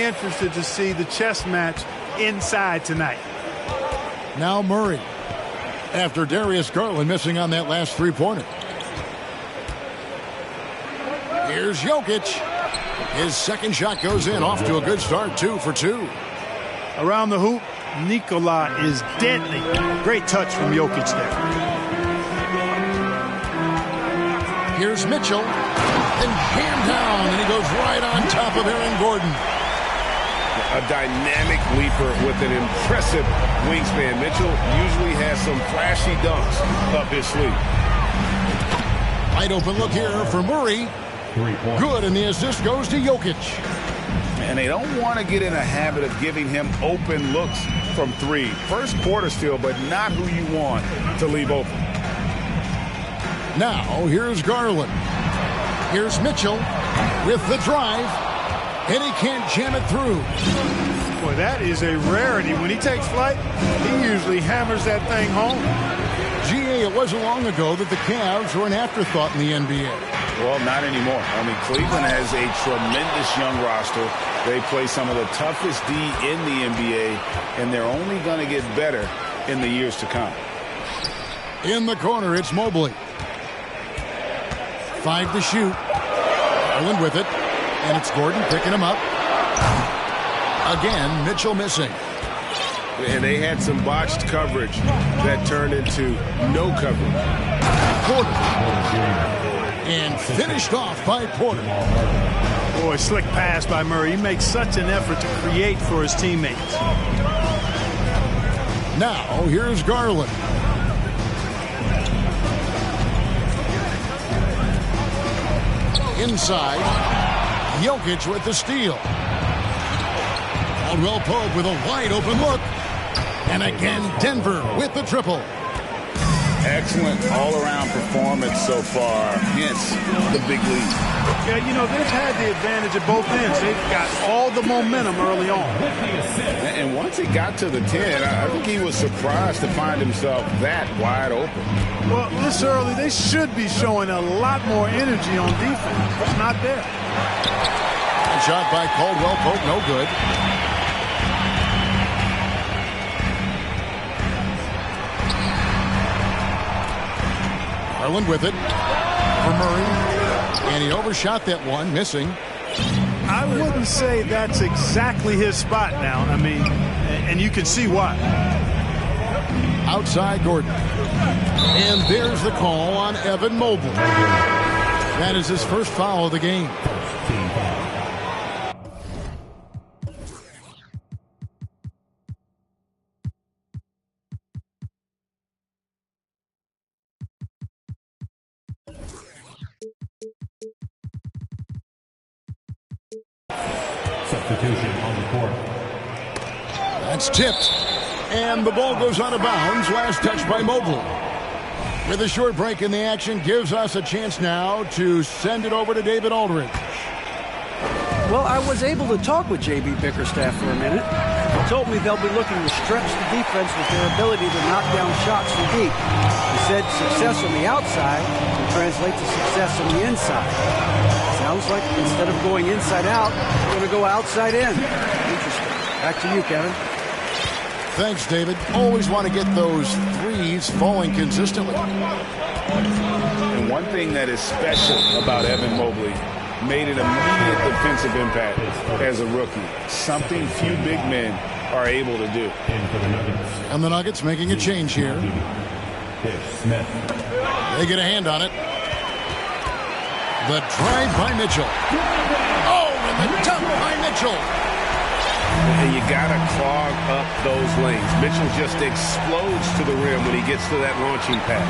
interested to see the chess match inside tonight. Now Murray, after Darius Garland missing on that last three-pointer. Here's Jokic. His second shot goes in, off to a good start, 2 for 2. Around the hoop, Nikola is deadly. Great touch from Jokic there. Here's Mitchell, and jammed down, and he goes right on top of Aaron Gordon. A dynamic leaper with an impressive wingspan. Mitchell usually has some flashy dunks up his sleeve. Wide open look here for Murray. Good, and the assist goes to Jokic. And they don't want to get in a habit of giving him open looks from three. First quarter still, but not who you want to leave open. Now, here's Garland. Here's Mitchell with the drive, and he can't jam it through. Boy, that is a rarity. When he takes flight, he usually hammers that thing home. GA, it wasn't long ago that the Cavs were an afterthought in the NBA. Well, not anymore. I mean, Cleveland has a tremendous young roster. They play some of the toughest D in the NBA, and they're only going to get better in the years to come. In the corner, it's Mobley. 5 to shoot. Garland with it, and it's Gordon picking him up. Again, Mitchell missing. And they had some botched coverage that turned into no coverage. Porter. And finished off by Porter. Boy, slick pass by Murray. He makes such an effort to create for his teammates. Now, here's Garland. Inside, Jokic with the steal. Caldwell Pope with a wide open look. And again, Denver with the triple. Excellent all-around performance so far, hence the big lead. Yeah, you know, they've had the advantage at both ends. They've got all the momentum early on. And once he got to the 10, I think he was surprised to find himself that wide open. Well, this early, they should be showing a lot more energy on defense, but not there. Shot by Caldwell Pope, no good. Garland with it for Murray, and he overshot that one, missing. I wouldn't say that's exactly his spot now. I mean, and you can see why. Outside Gordon. And there's the call on Evan Mobley. That is his first foul of the game. Substitution on the court. That's tipped. And the ball goes out of bounds. Last touch by Mobley. With a short break in the action, gives us a chance now to send it over to David Aldridge. Well, I was able to talk with J.B. Bickerstaff for a minute. He told me they'll be looking to stretch the defense with their ability to knock down shots from deep. He said success on the outside will translate to success on the inside. Sounds like instead of going inside out, we're going to go outside in. Interesting. Back to you, Kevin. Thanks, David. Always want to get those threes falling consistently. And one thing that is special about Evan Mobley, made an immediate defensive impact as a rookie. Something few big men are able to do. And the Nuggets making a change here. They get a hand on it. The drive by Mitchell. Oh, and the dunk by Mitchell. And you got to clog up those lanes. Mitchell just explodes to the rim when he gets to that launching pad.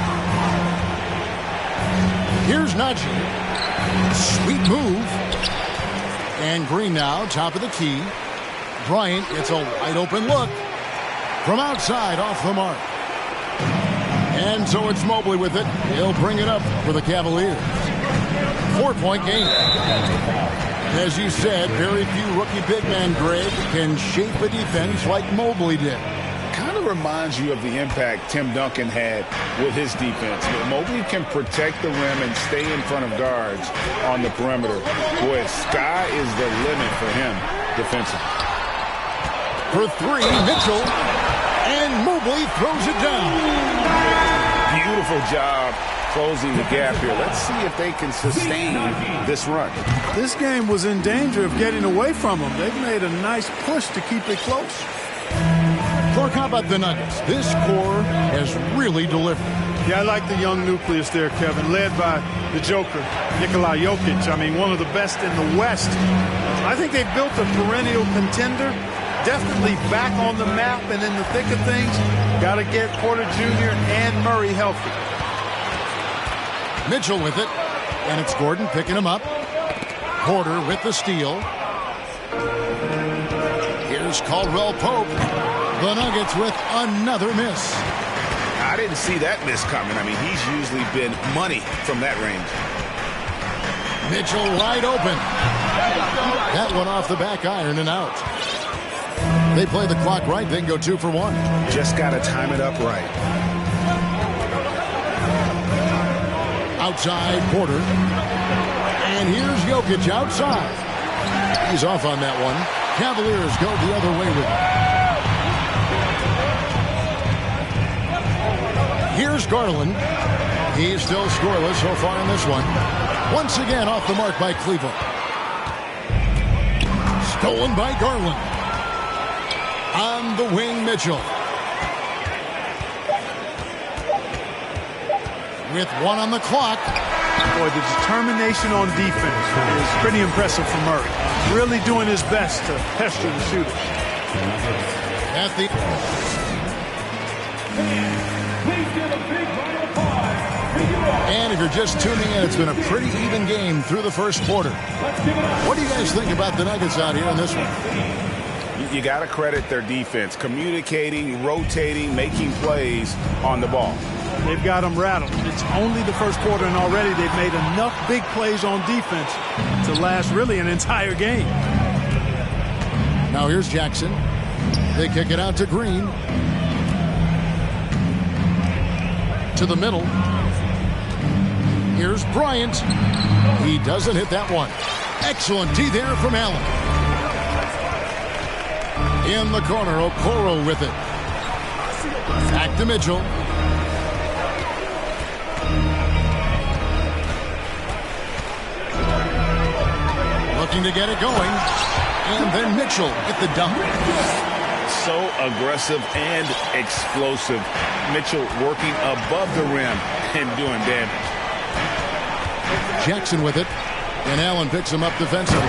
Here's Najee. Sweet move. And Green now, top of the key. Bryant gets a wide open look. From outside, off the mark. And so it's Mobley with it. He'll bring it up for the Cavaliers. 4-point game. As you said, very few rookie big men, Greg, can shape a defense like Mobley did. kind of reminds you of the impact Tim Duncan had with his defense. Mobley can protect the rim and stay in front of guards on the perimeter. Boy, sky is the limit for him defensively. For three, Mitchell. And Mobley throws it down. Beautiful job closing the gap here. Let's see if they can sustain this run. This game was in danger of getting away from them. They've made a nice push to keep it close. Clark, how about the Nuggets? This core has really delivered. Yeah, I like the young nucleus there, Kevin, led by the Joker, Nikola Jokic. I mean, one of the best in the West. I think they've built a perennial contender, definitely back on the map and in the thick of things. Got to get Porter Jr. and Murray healthy. Mitchell with it, and it's Gordon picking him up. Porter with the steal. Here's Caldwell Pope. The Nuggets with another miss. I didn't see that miss coming. I mean, he's usually been money from that range. Mitchell wide open. That one off the back iron and out. They play the clock right, then go 2 for 1. Just got to time it up right. Outside, Porter. And here's Jokic outside. He's off on that one. Cavaliers go the other way with it. Here's Garland. He's still scoreless so far in this one. Once again off the mark by Cleveland. Stolen by Garland. On the wing, Mitchell. With 1 on the clock. Boy, the determination on defense is pretty impressive from Murray. Really doing his best to pester the shooters. At the... And if you're just tuning in, it's been a pretty even game through the first quarter. What do you guys think about the Nuggets out here in this one? You got to credit their defense, communicating, rotating, making plays on the ball. They've got them rattled. It's only the first quarter, and already they've made enough big plays on defense to last really an entire game. Now here's Jackson. They kick it out to Green. To the middle. Here's Bryant. He doesn't hit that one. Excellent D there from Allen. In the corner, Okoro with it. Back to Mitchell. Looking to get it going. And then Mitchell at the dunk. So aggressive and explosive. Mitchell working above the rim and doing damage. Jackson with it. And Allen picks him up defensively.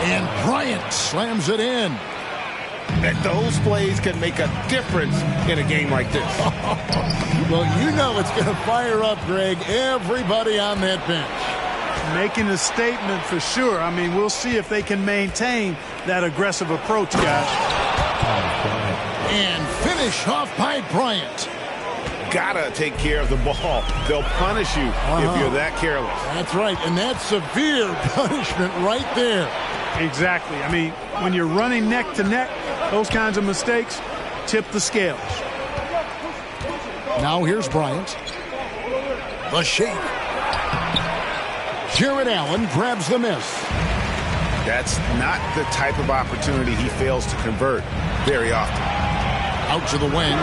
And Bryant slams it in. That those plays can make a difference in a game like this. Well, you know it's going to fire up, Greg, everybody on that bench. Making a statement for sure. I mean, we'll see if they can maintain that aggressive approach, guys. And finish off by Bryant. Gotta take care of the ball. They'll punish you if you're that careless. That's right, and that's severe punishment right there. Exactly. I mean, when you're running neck to neck, those kinds of mistakes tip the scales. Now here's Bryant. The shake. Jared Allen grabs the miss. That's not the type of opportunity he fails to convert very often. Out to the wing.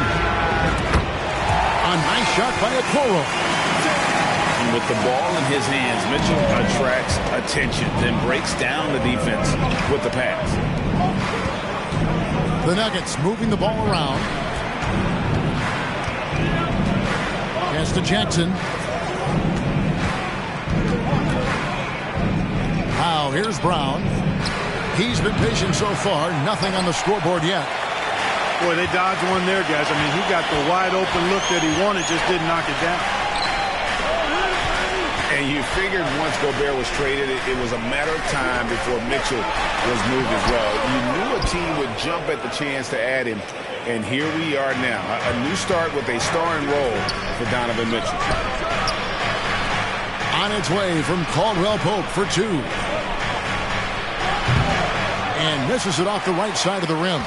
A nice shot by Okoro. And with the ball in his hands, Mitchell attracts attention, then breaks down the defense with the pass. The Nuggets moving the ball around. Pass to Jackson. Now here's Brown. He's been patient so far. Nothing on the scoreboard yet. Boy, they dodged one there, guys. I mean, he got the wide open look that he wanted, just didn't knock it down. And you figured once Gobert was traded, it was a matter of time before Mitchell was moved as well. You knew a team would jump at the chance to add him, and here we are now. A new start with a starring role for Donovan Mitchell. On its way from Caldwell Pope for 2. And misses it off the right side of the rim.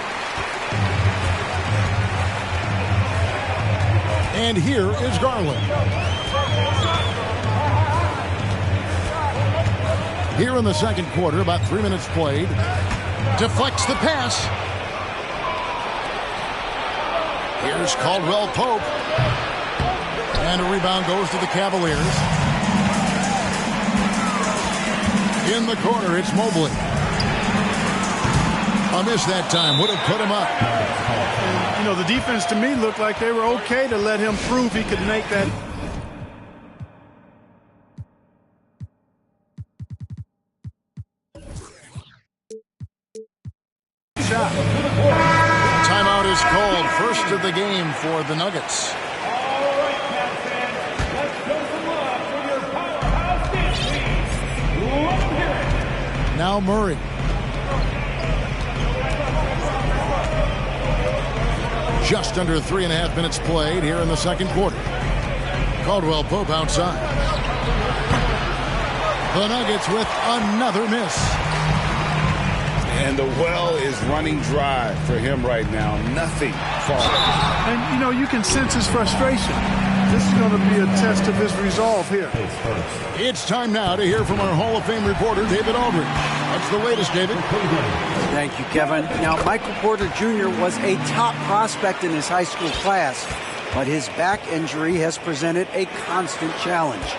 And here is Garland. Here in the second quarter, about 3 minutes played. Deflects the pass. Here's Caldwell Pope. And a rebound goes to the Cavaliers. In the corner, it's Mobley. A miss that time would have put him up. And, you know, the defense to me looked like they were okay to let him prove he could make that. Shot. Timeout is called. First of the game for the Nuggets. Now Murray. Just under 3.5 minutes played here in the second quarter. Caldwell Pope outside. The Nuggets with another miss. And the well is running dry for him right now. Nothing falling. And, you know, you can sense his frustration. This is going to be a test of his resolve here. It's time now to hear from our Hall of Fame reporter, David Aldridge. What's the latest, David? Thank you, Kevin. Now, Michael Porter Jr. was a top prospect in his high school class, but his back injury has presented a constant challenge.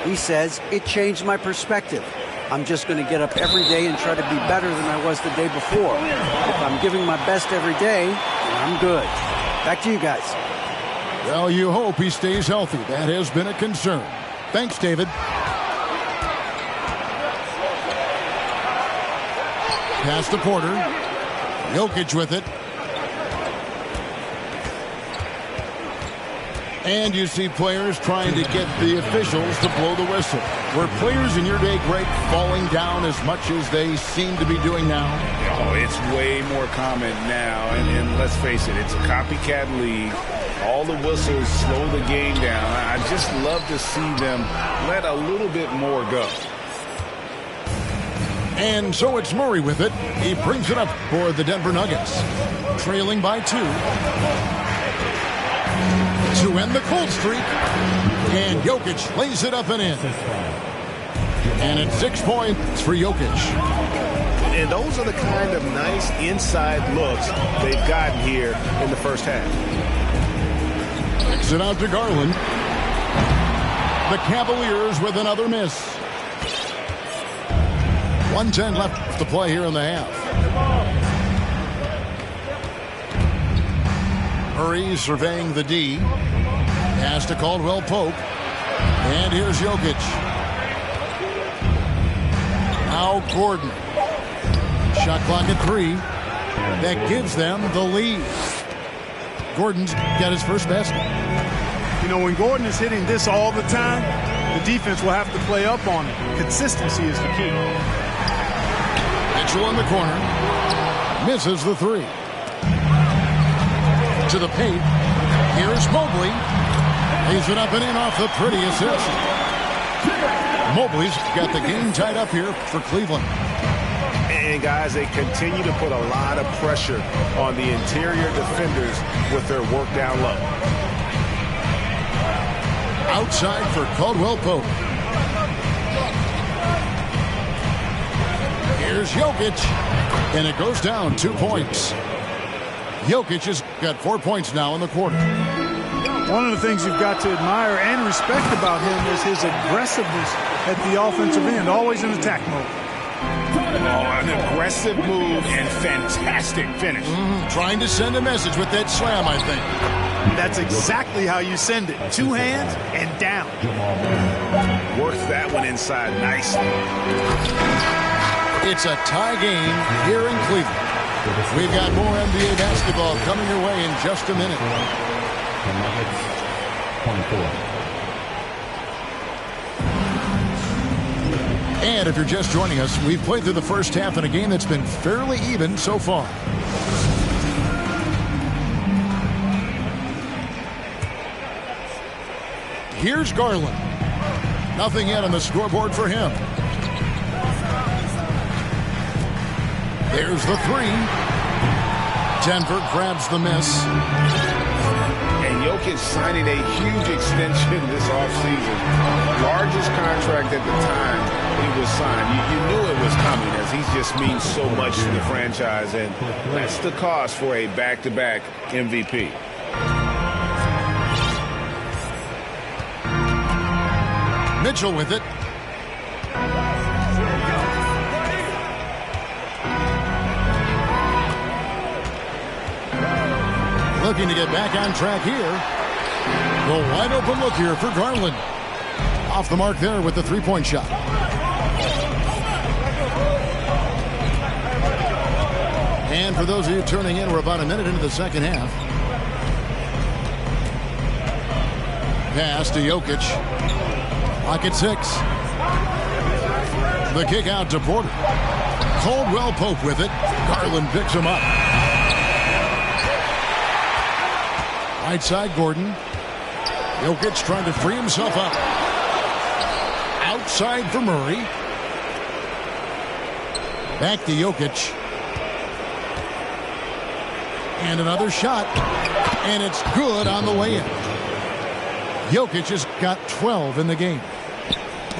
He says, it changed my perspective. I'm just going to get up every day and try to be better than I was the day before. If I'm giving my best every day, I'm good. Back to you guys. Well, you hope he stays healthy. That has been a concern. Thanks, David. Pass to Porter. Jokic with it. And you see players trying to get the officials to blow the whistle. Were players in your day great falling down as much as they seem to be doing now? Oh, it's way more common now. And let's face it, it's a copycat league. All the whistles slow the game down. I just love to see them let a little bit more go. And so it's Murray with it. He brings it up for the Denver Nuggets. Trailing by 2. To end the cold streak. And Jokic lays it up and in. And it's 6 points for Jokic. And those are the kind of nice inside looks they've gotten here in the first half. Kicks it out to Garland. The Cavaliers with another miss. 1:10 left to play here in the half. Murray surveying the D. Pass to Caldwell Pope. And here's Jokic. Now Gordon. Shot clock at 3. That gives them the lead. Gordon's got his first basket. You know, when Gordon is hitting this all the time, the defense will have to play up on it. Consistency is the key. Mitchell in the corner. Misses the 3. To the paint. Here's Mobley. Lays it up and in off the pretty assist. Mobley's got the game tied up here for Cleveland. And, guys, they continue to put a lot of pressure on the interior defenders with their work down low. Outside for Caldwell Pope. Here's Jokic. And it goes down 2 points. Jokic has got 4 points now in the quarter. One of the things you've got to admire and respect about him is his aggressiveness at the offensive end, always in attack mode. Oh, an aggressive move and fantastic finish. Trying to send a message with that slam, I think. That's exactly how you send it. 2 hands and down. Works that one inside nicely. It's a tie game here in Cleveland. We've got more NBA basketball coming your way in just a minute. And if you're just joining us, we've played through the first half in a game that's been fairly even so far. Here's Garland. Nothing yet on the scoreboard for him. There's the 3. Denver grabs the miss. And And Jokic signing a huge extension this offseason. Largest contract at the time he was signed. You knew it was coming, as he just means so much to the franchise. And that's the cost for a back-to-back MVP. Mitchell with it. Looking to get back on track here. The wide open look here for Garland. Off the mark there with the three-point shot. And for those of you tuning in, we're about a minute into the second half. Pass to Jokic. Clock at 6. The kick out to Porter. Caldwell Pope with it. Garland picks him up. Right side, Gordon. Jokic trying to free himself up. Outside for Murray. Back to Jokic. And another shot. And it's good on the way in. Jokic has got 12 in the game.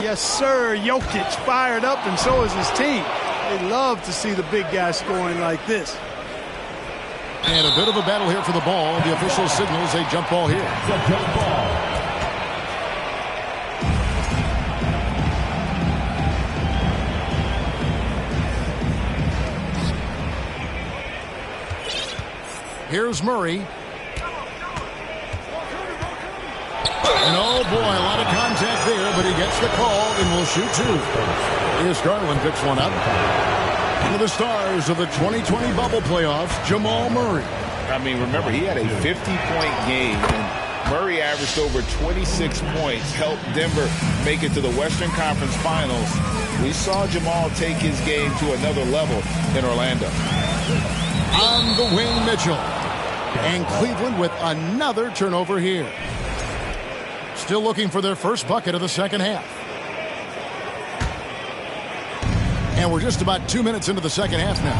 Yes, sir. Jokic fired up, and so is his team. They love to see the big guy scoring like this. And a bit of a battle here for the ball. The official signals a jump ball here. It's a jump ball. Here's Murray. And oh boy, a lot of contact there, but he gets the call and will shoot two. Here's Garland, picks one up. One of the stars of the 2020 bubble playoffs, Jamal Murray. I mean, remember, he had a 50-point game, and Murray averaged over 26 points, helped Denver make it to the Western Conference Finals. We saw Jamal take his game to another level in Orlando. On the wing, Mitchell. And Cleveland with another turnover here. Still looking for their first bucket of the second half. And we're just about 2 minutes into the second half now.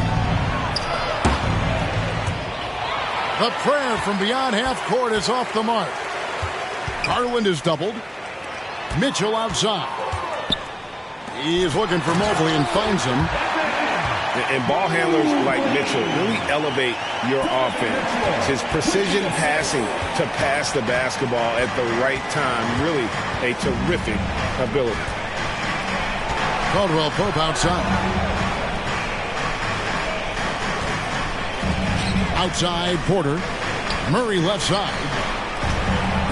The prayer from beyond half court is off the mark. Garland is doubled. Mitchell outside. He is looking for Mobley and finds him. And ball handlers like Mitchell really elevate your offense. His precision passing to pass the basketball at the right time, really a terrific ability. Caldwell Pope outside. Outside Porter. Murray left side.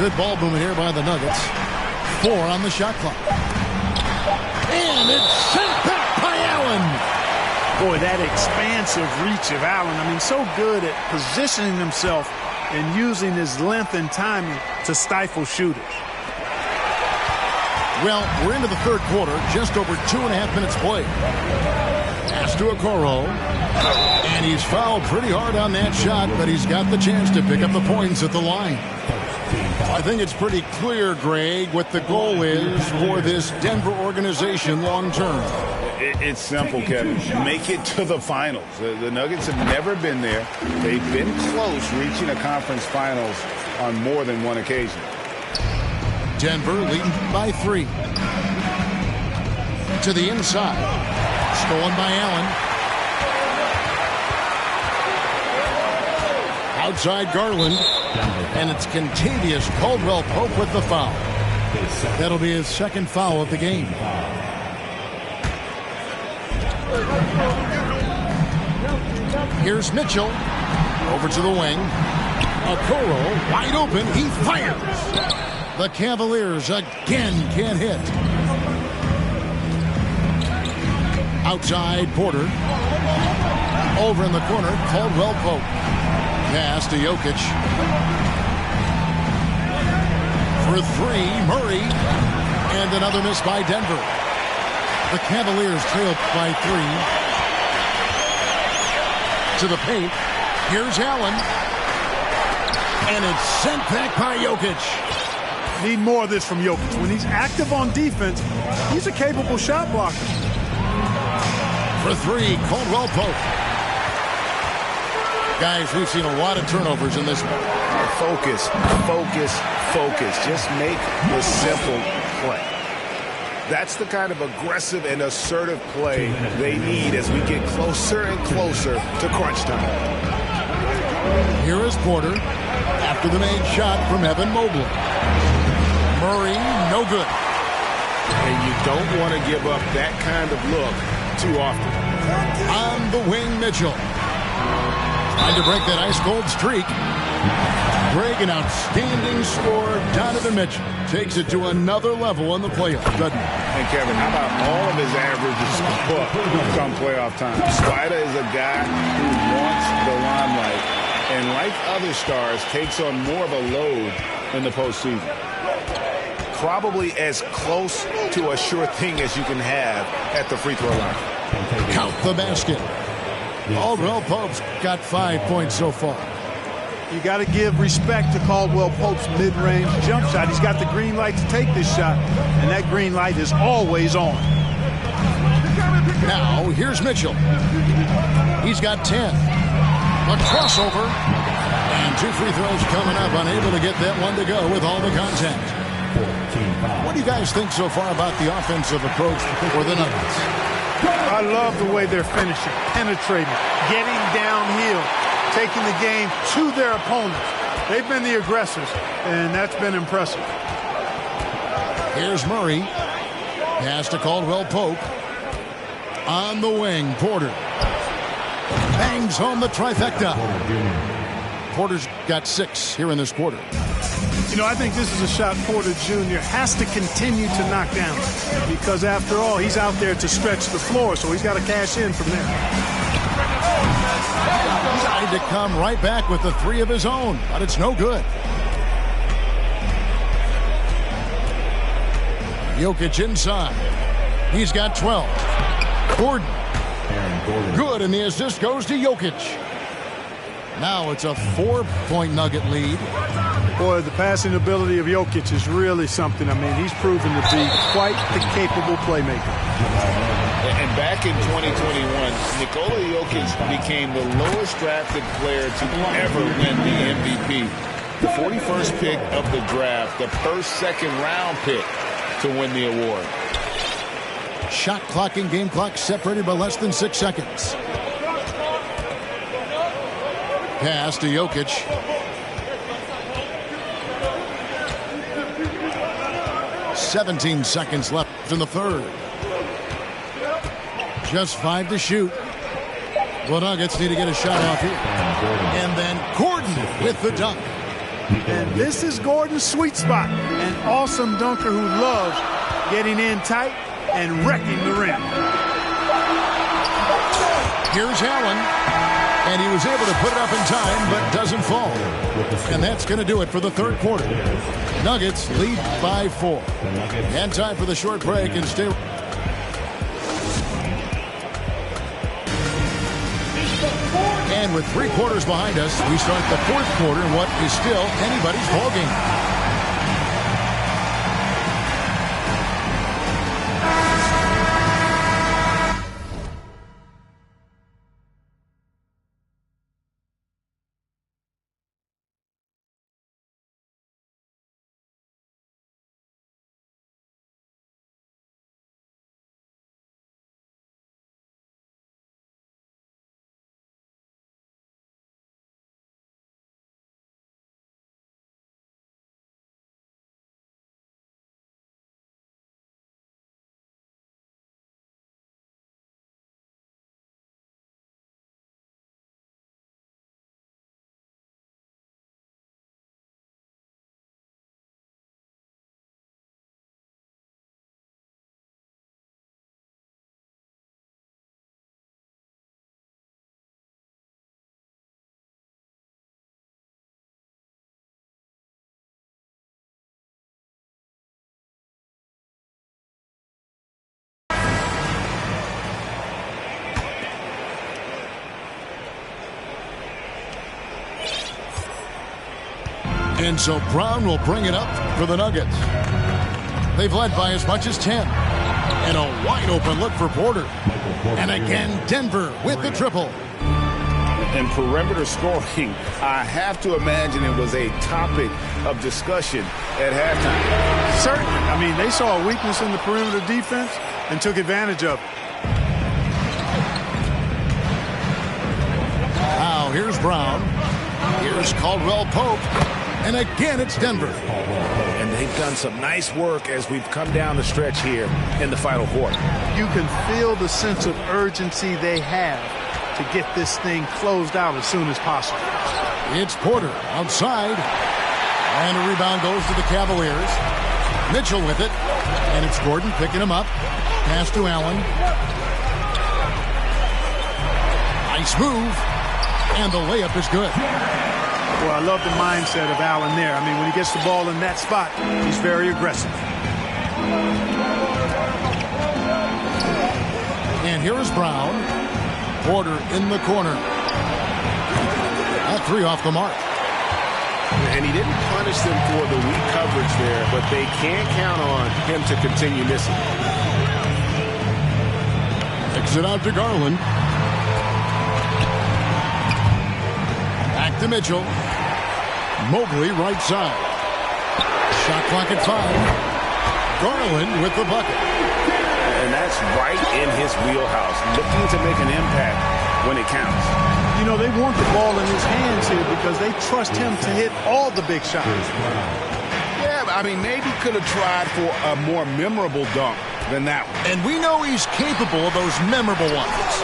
Good ball movement here by the Nuggets. 4 on the shot clock. And it's sent back by Allen. Boy, that expansive reach of Allen. I mean, so good at positioning himself and using his length and timing to stifle shooters. Well, we're into the third quarter, just over 2.5 minutes played. Pass to Okoro. And he's fouled pretty hard on that shot, but he's got the chance to pick up the points at the line. I think it's pretty clear, Greg, what the goal is for this Denver organization long term. It's simple, Kevin. Make it to the finals. The Nuggets have never been there. They've been close reaching a conference finals on more than one occasion. Denver leading by 3. To the inside. Stolen by Allen. Outside Garland. And it's Kentavious Caldwell Pope with the foul. That'll be his second foul of the game. Here's Mitchell. Over to the wing. Okoro wide open. He fires. The Cavaliers again can't hit. Outside Porter. Over in the corner, Caldwell Pope. Pass to Jokic. For 3, Murray. And another miss by Denver. The Cavaliers trail by 3. To the paint. Here's Allen. And it's sent back by Jokic. Need more of this from Jokic. When he's active on defense, he's a capable shot blocker. For 3, Caldwell Pope. Guys, we've seen a lot of turnovers in this one. focus, focus, focus. Just make the simple play. That's the kind of aggressive and assertive play they need as we get closer and closer to crunch time. Here is Porter after the made shot from Evan Mobley. Murray, no good. And you don't want to give up that kind of look too often. On the wing, Mitchell. Trying to break that ice-cold streak. Greg, an outstanding scorer. Donovan Mitchell takes it to another level in the playoffs, doesn't he? And Kevin, how about all of his averages come playoff time? Spider is a guy who wants the limelight, and like other stars, takes on more of a load in the postseason. Probably as close to a sure thing as you can have at the free throw line. Count the basket. Caldwell Pope's got 5 points so far. You got to give respect to Caldwell Pope's mid-range jump shot. He's got the green light to take this shot, and that green light is always on. Now, here's Mitchell. He's got 10. A crossover. And 2 free throws coming up, unable to get that one to go with all the contact. What do you guys think so far about the offensive approach for the Nuggets? I love the way they're finishing, penetrating, getting downhill, taking the game to their opponents. They've been the aggressors, and that's been impressive. Here's Murray. Pass to Caldwell Pope. On the wing, Porter. Bangs home the trifecta. Porter's got 6 here in this quarter. You know, I think this is a shot Porter Jr. has to continue to knock down because, after all, he's out there to stretch the floor, so he's got to cash in from there. Tried to come right back with the 3 of his own, but it's no good. Jokic inside. He's got 12. Gordon. Good, and the assist goes to Jokic. Now it's a 4-point Nugget lead. Boy, the passing ability of Jokic is really something. I mean, he's proven to be quite the capable playmaker. And back in 2021, Nikola Jokic became the lowest drafted player to ever win the MVP. The 41st pick of the draft, the first second-round pick to win the award. Shot clock and game clock separated by less than 6 seconds. Pass to Jokic. "17 seconds left in the third. Just 5 to shoot. The Nuggets need to get a shot off here. And then Gordon with the dunk. And this is Gordon's sweet spot. An awesome dunker who loves getting in tight and wrecking the rim. Here's Allen. And he was able to put it up in time, but doesn't fall. And that's going to do it for the third quarter. Nuggets lead by 4. And time for the short break and stay. And with 3 quarters behind us, we start the fourth quarter in what is still anybody's ballgame. And so Brown will bring it up for the Nuggets. They've led by as much as 10. And a wide open look for Porter. And again, Denver with the triple. And perimeter scoring, I have to imagine it was a topic of discussion at halftime. Certainly. I mean, they saw a weakness in the perimeter defense and took advantage of it. Now here's Brown. Here's Caldwell Pope. And again, it's Denver. And they've done some nice work as we've come down the stretch here in the final quarter. You can feel the sense of urgency they have to get this thing closed out as soon as possible. It's Porter outside. And a rebound goes to the Cavaliers. Mitchell with it. And it's Gordon picking him up. Pass to Allen. Nice move. And the layup is good. Well, I love the mindset of Allen there. I mean, when he gets the ball in that spot, he's very aggressive. And here is Brown. Porter in the corner. That three off the mark. And he didn't punish them for the weak coverage there, but they can't count on him to continue missing. Kicks it out to Garland. Back to Mitchell. Mobley right side. Shot clock at 5. Garland with the bucket. And that's right in his wheelhouse, looking to make an impact when it counts. You know, they want the ball in his hands here because they trust him to hit all the big shots. Yeah, I mean, maybe could have tried for a more memorable dunk than that one. And we know he's capable of those memorable ones.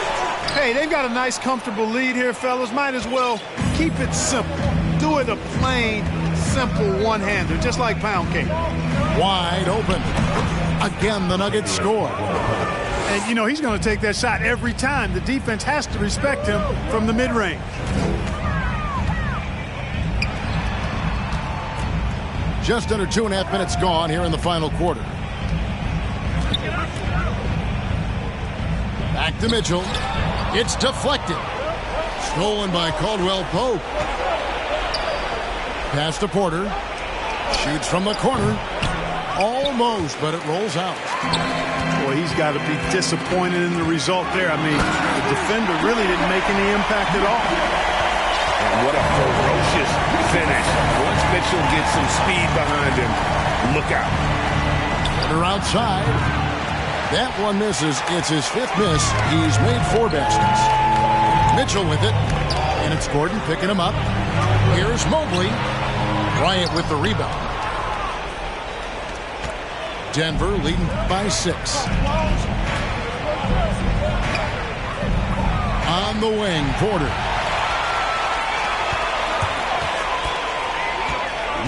Hey, they've got a nice, comfortable lead here, fellas. Might as well keep it simple. Do it a plain, simple one-hander, just like pound cake. Wide open. Again, the Nuggets score. And, you know, he's going to take that shot every time. The defense has to respect him from the mid-range. Just under 2.5 minutes gone here in the final quarter. Back to Mitchell. It's deflected. Stolen by Caldwell Pope. Pass to Porter. Shoots from the corner. Almost, but it rolls out. Boy, he's got to be disappointed in the result there. I mean, the defender really didn't make any impact at all. And what a ferocious finish. Once Mitchell gets some speed behind him, look out. Porter outside. That one misses. It's his 5th miss. He's made 4 baskets. Mitchell with it. And it's Gordon picking him up. Here's Mobley. Bryant with the rebound. Denver leading by 6. On the wing, Porter.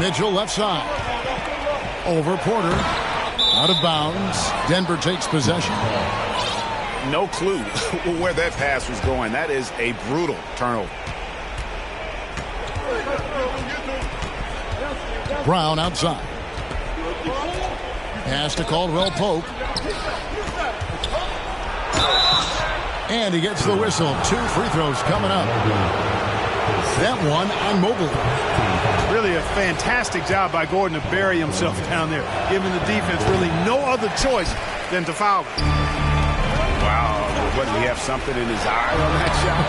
Mitchell left side. Over Porter. Out of bounds. Denver takes possession. No clue where that pass was going. That is a brutal turnover. Brown outside. Pass to Caldwell Pope. And he gets the whistle. 2 free throws coming up. That one on Mobley. Really a fantastic job by Gordon to bury himself down there, giving the defense really no other choice than to foul. Wow. What, did he have something in his eye on that shot?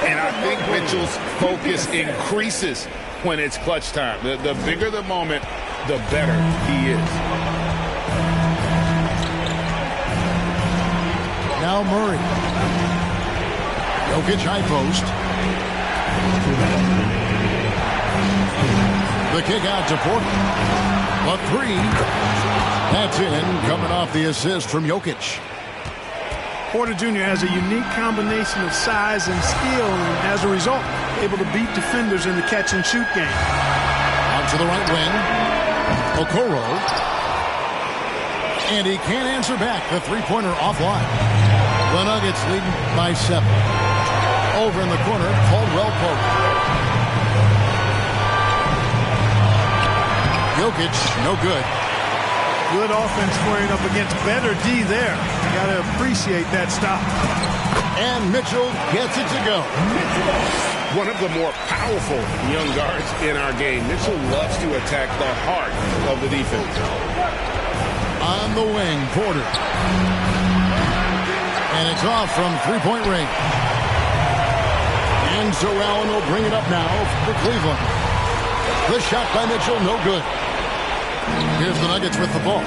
And I think Mitchell's focus increases when it's clutch time. The bigger the moment, the better he is. Now Murray. Jokic high post. The kick out to Porter. A 3. That's in, coming off the assist from Jokic. Porter Jr. has a unique combination of size and skill, and as a result, able to beat defenders in the catch-and-shoot game. Out to the right wing. Okoro. And he can't answer back. The three-pointer offline. The Nuggets leading by 7. Over in the corner, Caldwell Pope. Jokic, no good. Good offense squaring up against better D there. You got to appreciate that stop. And Mitchell gets it to go. One of the more powerful young guards in our game. Mitchell loves to attack the heart of the defense. On the wing, Porter. And it's off from three-point range. And so Allen will bring it up now for Cleveland. The shot by Mitchell, no good. Here's the Nuggets with the ball.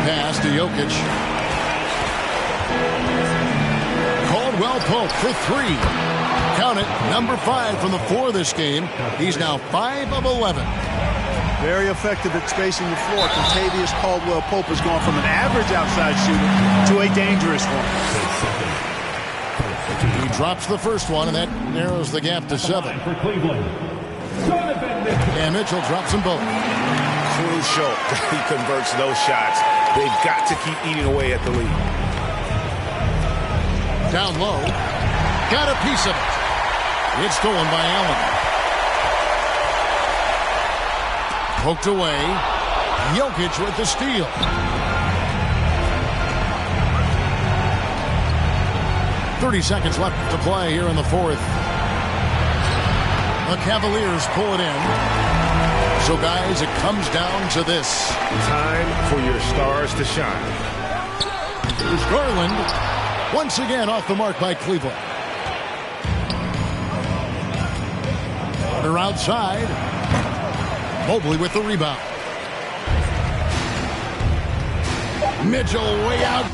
Pass to Jokic. Caldwell Pope for three. Count it, number 5 from the 4 this game. He's now 5 of 11. Very effective at spacing the floor. Contavious Caldwell Pope has gone from an average outside shooter to a dangerous one. He drops the first one, and that narrows the gap to 7. And Mitchell drops them both. Crucial that he converts those shots. They've got to keep eating away at the lead. Down low. Got a piece of it. It's stolen by Allen. Poked away. Jokic with the steal. .30 seconds left to play here in the 4th. The Cavaliers pull it in. So, guys, it comes down to this. Time for your stars to shine. Here's Garland. Once again off the mark by Cleveland. They're outside. Mobley with the rebound. Mitchell way out.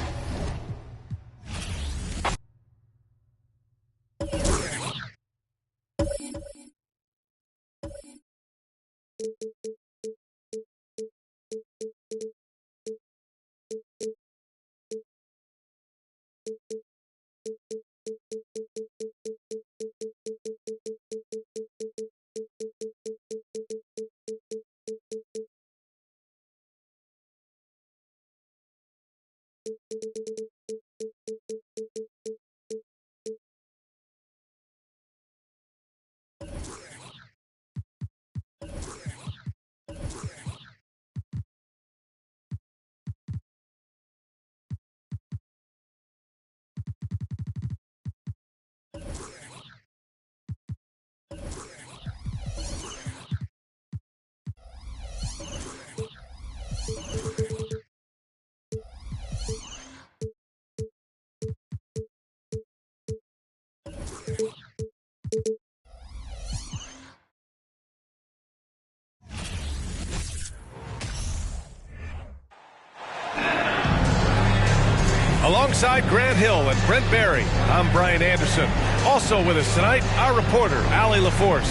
Alongside Grant Hill and Brent Barry, I'm Brian Anderson. Also with us tonight, our reporter, Allie LaForce.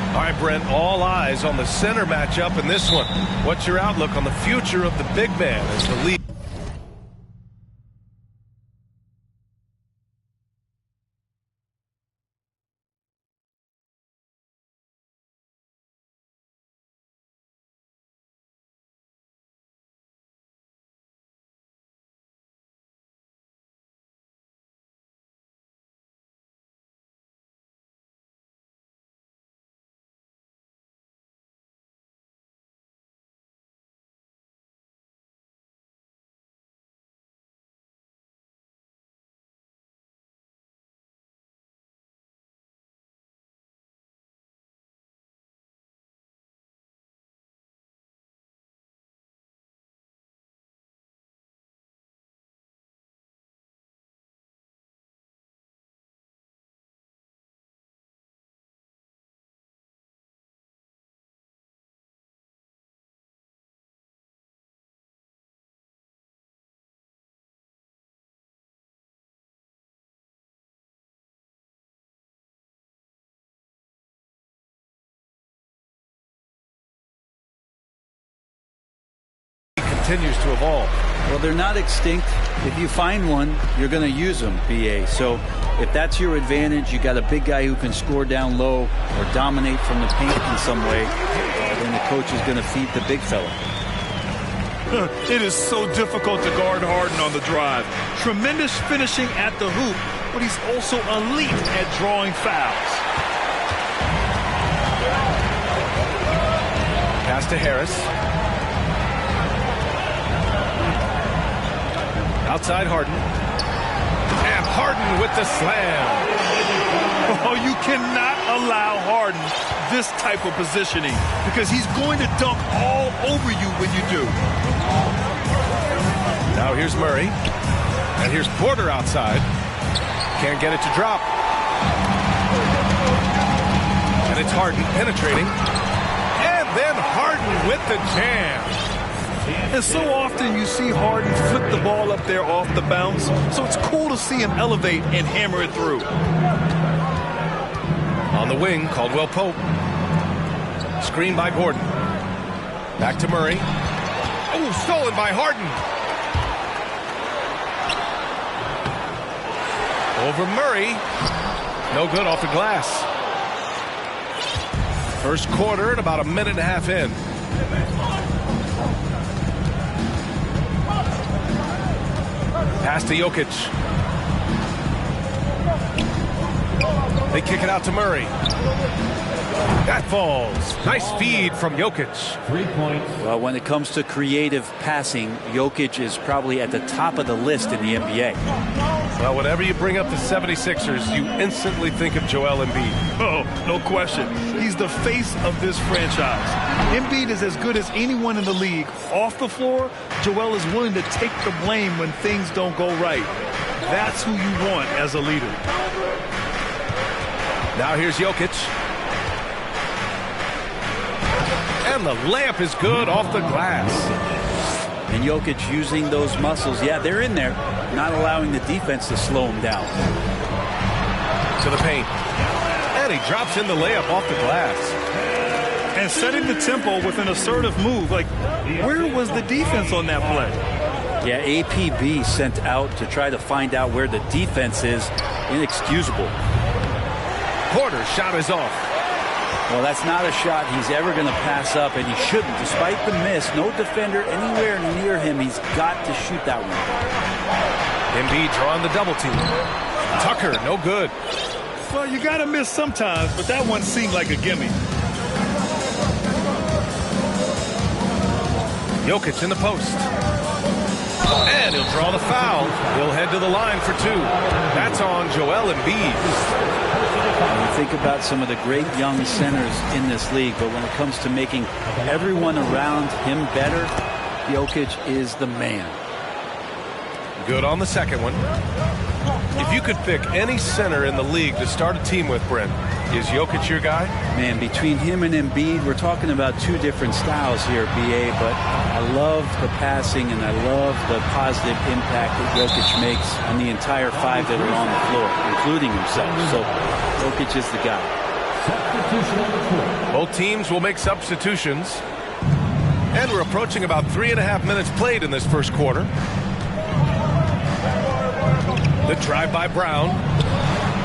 All right, Brent, all eyes on the center matchup in this one. What's your outlook on the future of the big man as the lead? Continues to evolve. Well, they're not extinct. If you find one, you're going to use them, BA. So if that's your advantage, you got a big guy who can score down low or dominate from the paint in some way, then the coach is going to feed the big fella. It is so difficult to guard Harden on the drive. Tremendous finishing at the hoop, but he's also elite at drawing fouls. Pass to Harris. Outside Harden. And Harden with the slam. Oh, you cannot allow Harden this type of positioning because he's going to dunk all over you when you do. Now here's Murray. And here's Porter outside. Can't get it to drop. And it's Harden penetrating. And then Harden with the jam. And so often you see Harden flip the ball up there off the bounce. So it's cool to see him elevate and hammer it through. On the wing, Caldwell Pope. Screen by Gordon. Back to Murray. Oh, stolen by Harden. Over Murray. No good off the glass. First quarter and about a minute and a half in. Pass to Jokic. They kick it out to Murray. That falls. Nice feed from Jokic. 3 points. Well, when it comes to creative passing, Jokic is probably at the top of the list in the NBA. Well, whenever you bring up the 76ers, you instantly think of Joel Embiid. Oh, no question. He's the face of this franchise. Embiid is as good as anyone in the league. Off the floor, Joel is willing to take the blame when things don't go right. That's who you want as a leader. Now here's Jokic. And the layup is good off the glass. And Jokic using those muscles. Yeah, they're in there. Not allowing the defense to slow him down. To the paint. And he drops in the layup off the glass. And setting the tempo with an assertive move. Like, where was the defense on that play? Yeah, APB sent out to try to find out where the defense is. Inexcusable. Porter's shot is off. Well, that's not a shot he's ever going to pass up, and he shouldn't. Despite the miss, no defender anywhere near him. He's got to shoot that one. Embiid drawing the double team. Tucker, no good. Well, you got to miss sometimes, but that one seemed like a gimme. Jokic in the post. And he'll draw the foul. He'll head to the line for two. That's on Joel Embiid. You think about some of the great young centers in this league, but when it comes to making everyone around him better, Jokic is the man. Good on the second one. If you could pick any center in the league to start a team with, Brent, is Jokic your guy? Man, between him and Embiid, we're talking about two different styles here, BA, but I love the passing and I love the positive impact that Jokic makes on the entire five that are on the floor, including himself. So Jokic is the guy. Both teams will make substitutions. And we're approaching about 3.5 minutes played in this first quarter. The drive by Brown.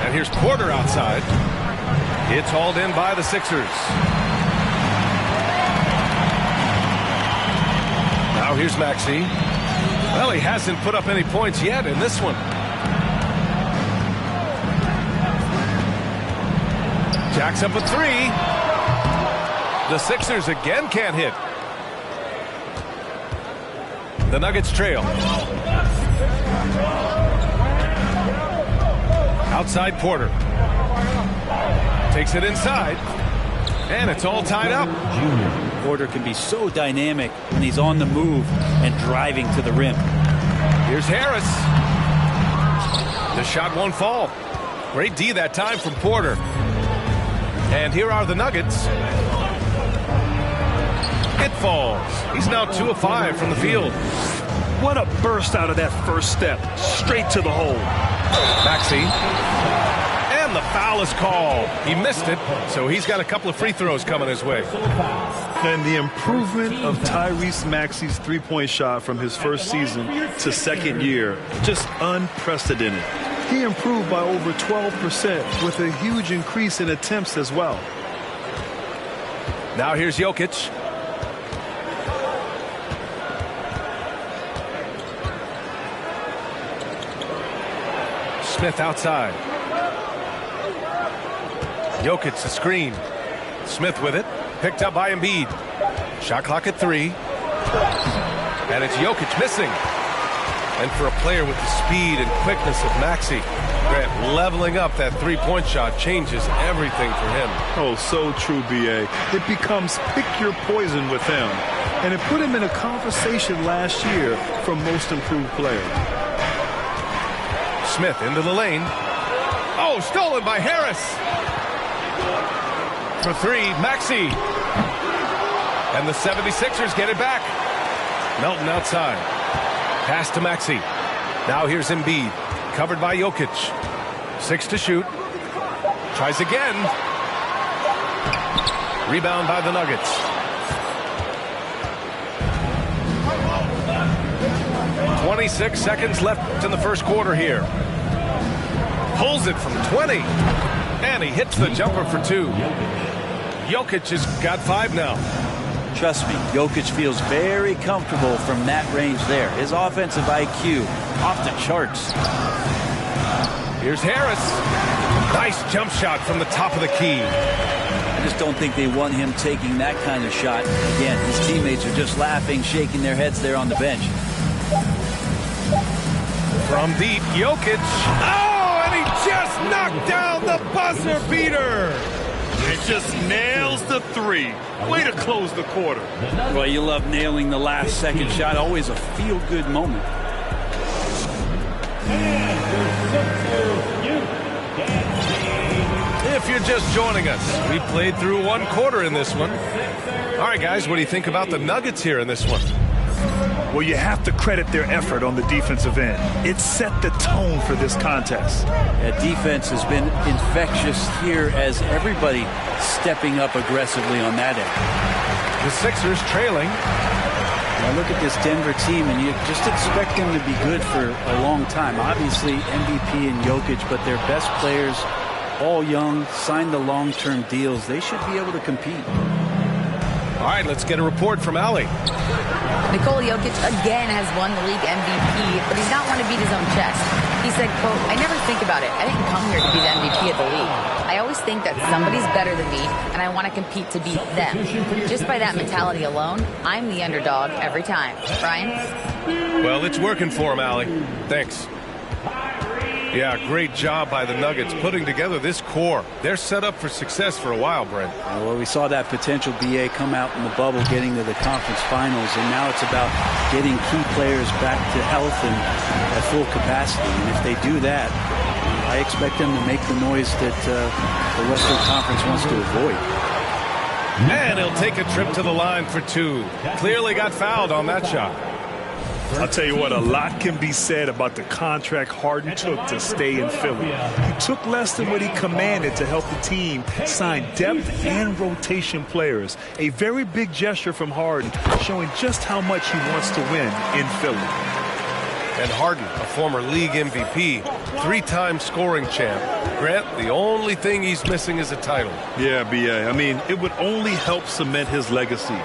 And here's Porter outside. It's hauled in by the Sixers. Now here's Maxey. Well, he hasn't put up any points yet in this one. Jacks up a three. The Sixers again can't hit. The Nuggets trail. Outside Porter. Takes it inside. And it's all tied up. Porter can be so dynamic when he's on the move and driving to the rim. Here's Harris. The shot won't fall. Great D that time from Porter. And here are the Nuggets. It falls. He's now 2 of 5 from the field. What a burst out of that first step. Straight to the hole. Maxey. And the foul is called. He missed it, so he's got a couple of free throws coming his way. And the improvement of Tyrese Maxey's three-point shot from his first season to second year, just unprecedented. He improved by over 12% with a huge increase in attempts as well. Now here's Jokic. Smith outside. Jokic the screen. Smith with it. Picked up by Embiid. Shot clock at 3. And it's Jokic missing. And for a player with the speed and quickness of Maxey, Grant, leveling up that three-point shot changes everything for him. Oh, so true, B.A. It becomes pick your poison with him. and it put him in a conversation last year for most improved player. Smith into the lane. Oh, stolen by Harris. For three, Maxey. And the 76ers get it back. Melton outside. Pass to Maxey. Now here's Embiid. Covered by Jokic. 6 to shoot. Tries again. Rebound by the Nuggets. "26 seconds left in the first quarter here. Pulls it from 20. And he hits the jumper for 2. Jokic has got 5 now. Trust me, Jokic feels very comfortable from that range there. His offensive IQ off the charts. Here's Harris. Nice jump shot from the top of the key. I just don't think they want him taking that kind of shot. Again, his teammates are just laughing, shaking their heads there on the bench. From deep, Jokic. Oh, and he just knocked down the buzzer beater. It just nails the 3. Way to close the quarter. Well, you love nailing the last second shot. Always a feel-good moment. If you're just joining us, we played through 1 quarter in this one. All right, guys, what do you think about the Nuggets here in this one? Well, you have to credit their effort on the defensive end. It set the tone for this contest. That defense has been infectious here as everybody stepping up aggressively on that end. The Sixers trailing. Now look at this Denver team, and you just expect them to be good for a long time. Obviously, MVP and Jokic, but their best players, all young, signed the long-term deals. They should be able to compete. All right, let's get a report from Allie. Nikola Jokic again has won the league MVP, but he's not one to beat his own chest. He said, quote, "I never think about it. I didn't come here to be the MVP of the league. I always think that somebody's better than me, and I want to compete to beat them. Just by that mentality alone, I'm the underdog every time." Brian? Well, it's working for him, Allie. Thanks. Yeah, great job by the Nuggets putting together this core. They're set up for success for a while, Brent. Well, we saw that potential BA come out in the bubble, getting to the conference finals, and now it's about getting key players back to health and at full capacity. And if they do that, I expect them to make the noise that the Western Conference wants to avoid. And he'll take a trip to the line for 2. Clearly got fouled on that shot. I'll tell you what, a lot can be said about the contract Harden took to stay in Philly. He took less than what he commanded to help the team sign depth and rotation players. A very big gesture from Harden, showing just how much he wants to win in Philly. And Harden, a former league MVP, 3-time scoring champ. Grant, the only thing he's missing is a title. Yeah, B.A. I mean, it would only help cement his legacy.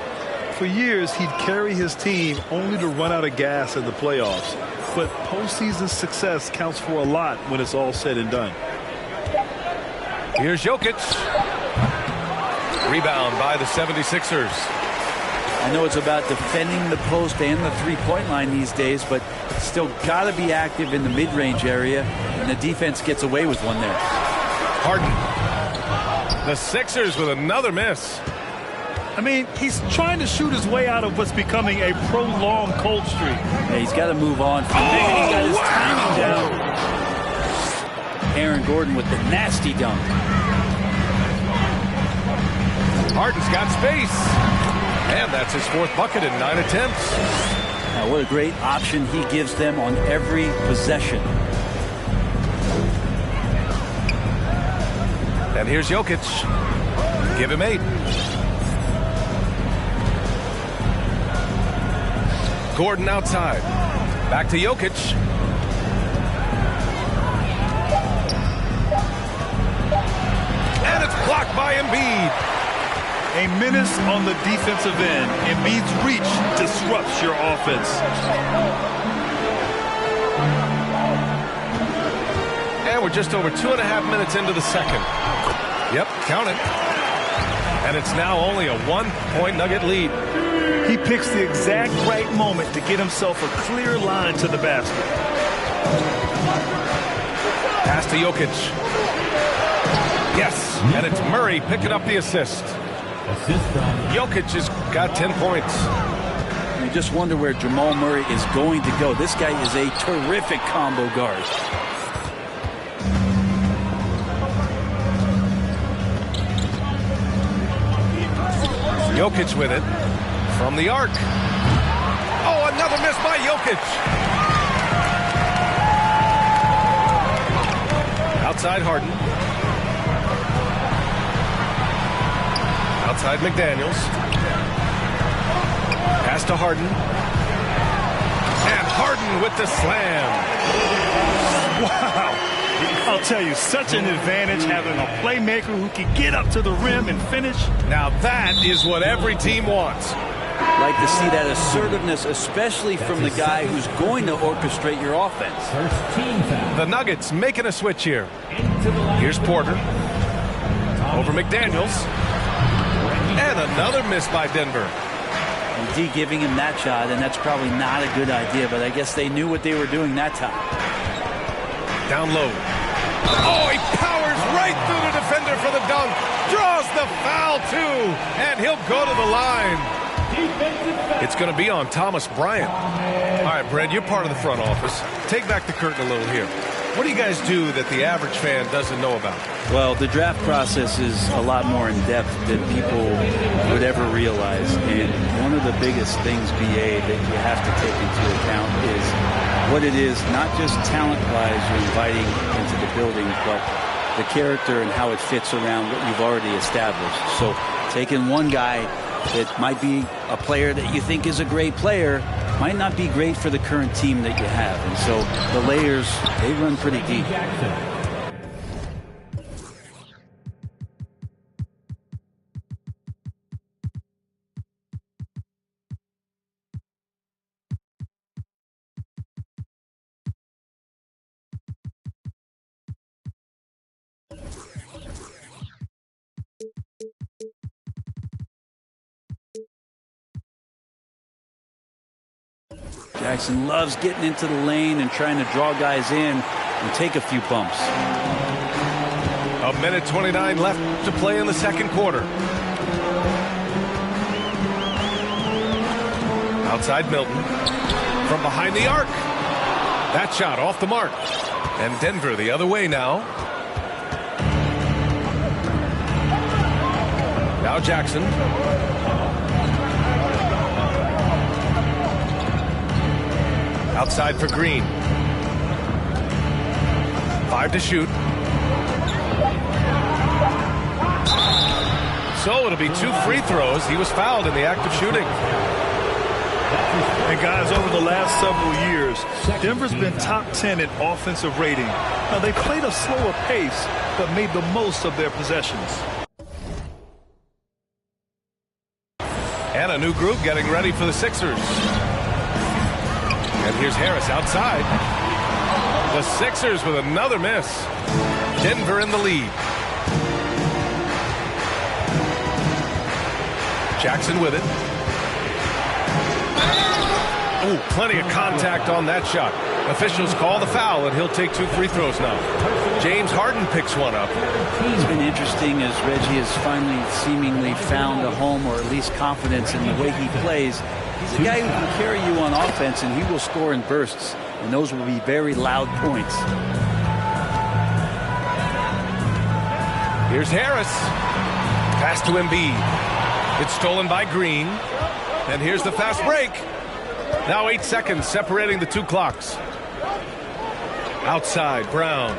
For years, he'd carry his team only to run out of gas in the playoffs. But postseason success counts for a lot when it's all said and done. Here's Jokic. Rebound by the 76ers. I know it's about defending the post and the three-point line these days, but still got to be active in the mid-range area, and the defense gets away with one there. Harden. The Sixers with another miss. I mean, he's trying to shoot his way out of what's becoming a prolonged cold streak. Yeah, he's got to move on from there. He got his timing down. Aaron Gordon with the nasty dunk. Harden's got space. And that's his 4th bucket in 9 attempts. Now, what a great option he gives them on every possession. And here's Jokic. Give him 8. Gordon outside. Back to Jokic. And it's blocked by Embiid. A menace on the defensive end. Embiid's reach disrupts your offense. And we're just over 2.5 minutes into the second. Yep, count it. And it's now only a 1-point Nugget lead. He picks the exact right moment to get himself a clear line to the basket. Pass to Jokic. Yes, and it's Murray picking up the assist. Jokic has got 10 points. You just wonder where Jamal Murray is going to go. This guy is a terrific combo guard. Jokic with it from the arc. Oh, another miss by Jokic. Outside Harden. Outside McDaniels. Pass to Harden. And Harden with the slam. Wow. I'll tell you, such an advantage having a playmaker who can get up to the rim and finish. Now that is what every team wants. Like to see that assertiveness, especially from the guy who's going to orchestrate your offense. The Nuggets making a switch here. Here's Porter. Over McDaniels. And another miss by Denver. And D giving him that shot, and that's probably not a good idea, but I guess they knew what they were doing that time. Down low. Oh, he powers right through the defender for the dunk. Draws the foul, too. And he'll go to the line. It's going to be on Thomas Bryant. All right, Brad, you're part of the front office. Take back the curtain a little here. What do you guys do that the average fan doesn't know about? Well, the draft process is a lot more in depth than people would ever realize. And one of the biggest things, BA, that you have to take into account is what it is, not just talent-wise you're inviting into the building, but the character and how it fits around what you've already established. So taking one guy that might be a player that you think is a great player might not be great for the current team that you have. And so the layers, they run pretty deep. Jackson loves getting into the lane and trying to draw guys in and take a few bumps. A minute 29 left to play in the second quarter. Outside Milton. From behind the arc. That shot off the mark. And Denver the other way now. Now Jackson. Outside for Green. 5 to shoot. So it'll be 2 free throws. He was fouled in the act of shooting. And guys, over the last several years, Denver's been top 10 in offensive rating. Now, they played a slower pace, but made the most of their possessions. And a new group getting ready for the Sixers. And here's Harris outside. The Sixers with another miss. Denver in the lead. Jackson with it. Ooh, plenty of contact on that shot. Officials call the foul, and he'll take 2 free throws now. James Harden picks one up. It's been interesting as Reggie has finally seemingly found a home, or at least confidence in the way he plays. He's a guy who can carry you on offense, and he will score in bursts, and those will be very loud points. Here's Harris. Pass to Embiid. It's stolen by Green. And here's the fast break. Now 8 seconds separating the 2 clocks. Outside, Brown.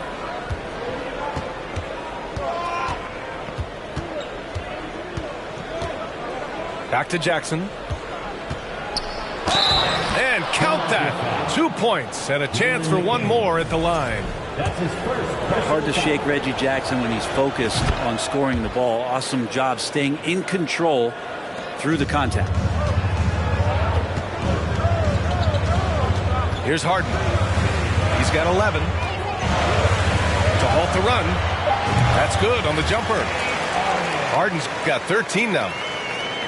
Back to Jackson. And count that. 2 points and a chance for one more at the line. Hard to shake Reggie Jackson when he's focused on scoring the ball. Awesome job staying in control through the contact. Here's Harden. He's got 11. To halt the run. That's good on the jumper. Harden's got 13 now.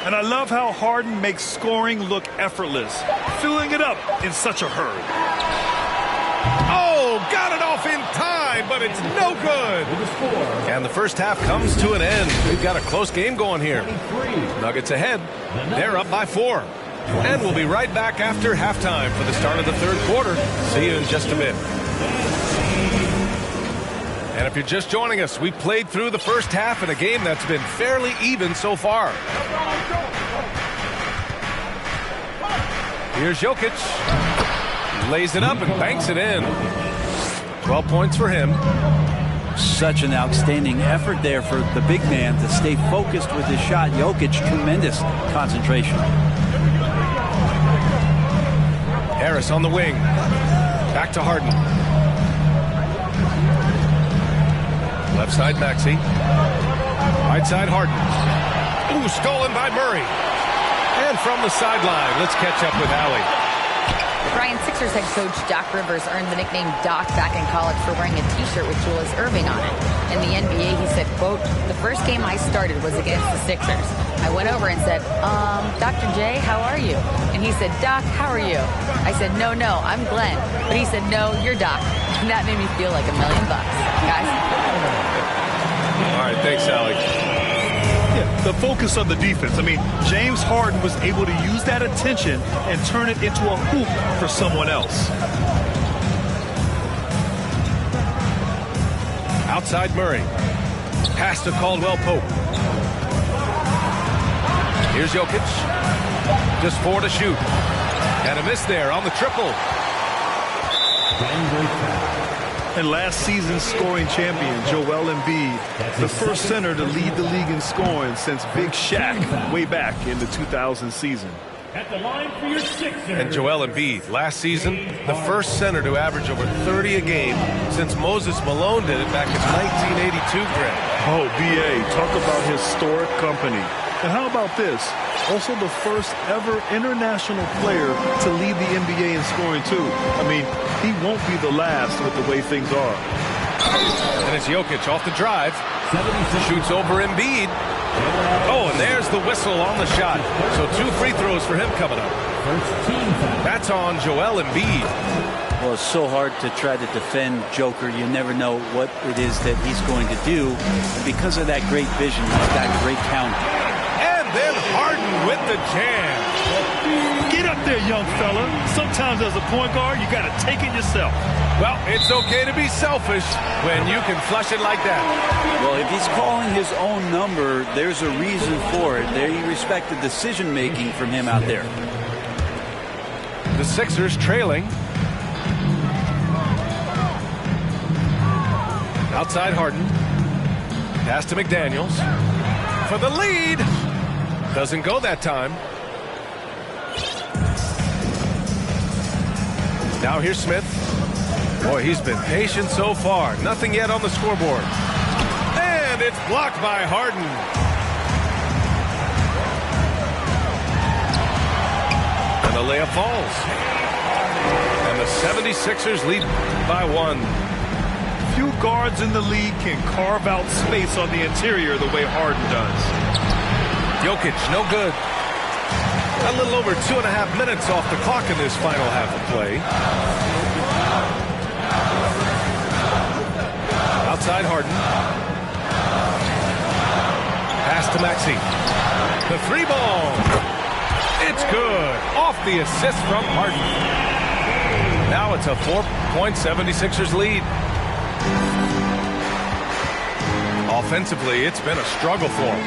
And I love how Harden makes scoring look effortless, filling it up in such a hurry. Oh, got it off in time, but it's no good. And the first half comes to an end. We've got a close game going here. Nuggets ahead. They're up by 4. And we'll be right back after halftime for the start of the third quarter. See you in just a bit. And if you're just joining us, we played through the first half in a game that's been fairly even so far. Here's Jokic. Lays it up and banks it in. 12 points for him. Such an outstanding effort there for the big man to stay focused with his shot. Jokic, tremendous concentration. Harris on the wing. Back to Harden. Left side, Maxey. Right side, Harden. Ooh, stolen by Murray. And from the sideline, let's catch up with Allie. Brian, Sixers head coach Doc Rivers earned the nickname Doc back in college for wearing a T-shirt with Julius Erving on it. In the NBA, he said, quote, "The first game I started was against the Sixers. I went over and said, Dr. J, how are you?" And he said, "Doc, how are you?" I said, no, I'm Glenn." But he said, "No, you're Doc." And that made me feel like $1 million, guys. All right, thanks, Allie. Yeah, the focus of the defense. I mean, James Harden was able to use that attention and turn it into a hoop for someone else. Outside Murray. Pass to Caldwell Pope. Here's Jokic. Just 4 to shoot. And a miss there on the triple. And last season's scoring champion, Joel Embiid, the first center to lead the league in scoring since Big Shaq way back in the 2000 season. And Joel Embiid, last season, the first center to average over 30 a game since Moses Malone did it back in 1982, Greg. Oh, B.A., talk about historic company. And how about this? Also the first ever international player to lead the NBA in scoring, too. I mean, he won't be the last with the way things are. And it's Jokic off the drive. Shoots over Embiid. Oh, and there's the whistle on the shot. So 2 free throws for him coming up. That's on Joel Embiid. Well, it's so hard to try to defend Joker. You never know what it is that he's going to do. And because of that great vision, he's got great count. And then Harden with the jam. Get up there, young fella. Sometimes as a point guard, you got to take it yourself. Well, it's okay to be selfish when you can flush it like that. Well, if he's calling his own number, there's a reason for it. There you respect the decision-making from him out there. The Sixers trailing. Outside Harden. Pass to McDaniels. For the lead. Doesn't go that time. Now here's Smith. Boy, he's been patient so far. Nothing yet on the scoreboard. And it's blocked by Harden. And the layup falls. And the 76ers lead by 1. Few guards in the league can carve out space on the interior the way Harden does. Jokic, no good. A little over 2.5 minutes off the clock in this final half of play. Outside Harden. Pass to Maxey. The 3-ball. It's good. Off the assist from Harden. Now it's a 4-point 76ers lead. Offensively, it's been a struggle for them.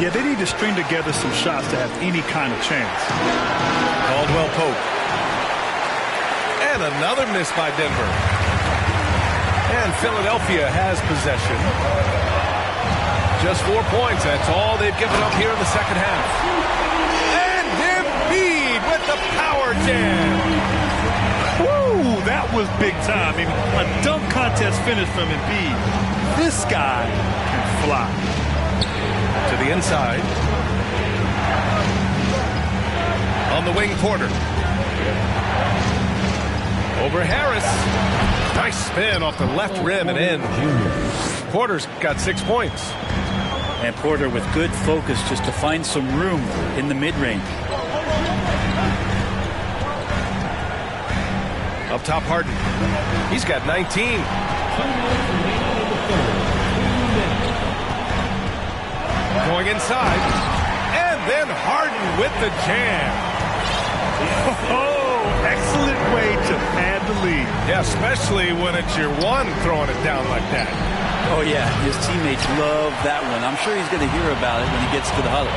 Yeah, they need to string together some shots to have any kind of chance. Caldwell Pope. And another miss by Denver. And Philadelphia has possession. Just 4 points. That's all they've given up here in the second half. And Embiid with the power jam. Woo, that was big time. I mean, a dunk contest finish from Embiid. This guy can fly. To the inside. On the wing, Porter. Over Harris. Nice spin off the left rim and in. Porter's got 6 points. And Porter with good focus just to find some room in the mid-range. Up top, Harden. He's got 19. Going inside. And then Harden with the jam. Oh, excellent way to pad the lead. Yeah, especially when it's your one throwing it down like that. Oh, yeah, his teammates love that one. I'm sure he's going to hear about it when he gets to the huddle.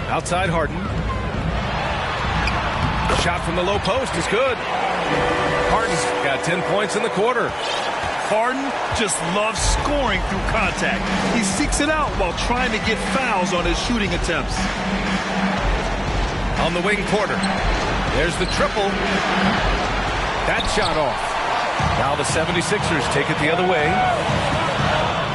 Outside Harden. Shot from the low post is good. Harden's got 10 points in the quarter. Harden just loves scoring through contact. He seeks it out while trying to get fouls on his shooting attempts. On the wing, Porter. There's the triple. That shot off. Now the 76ers take it the other way.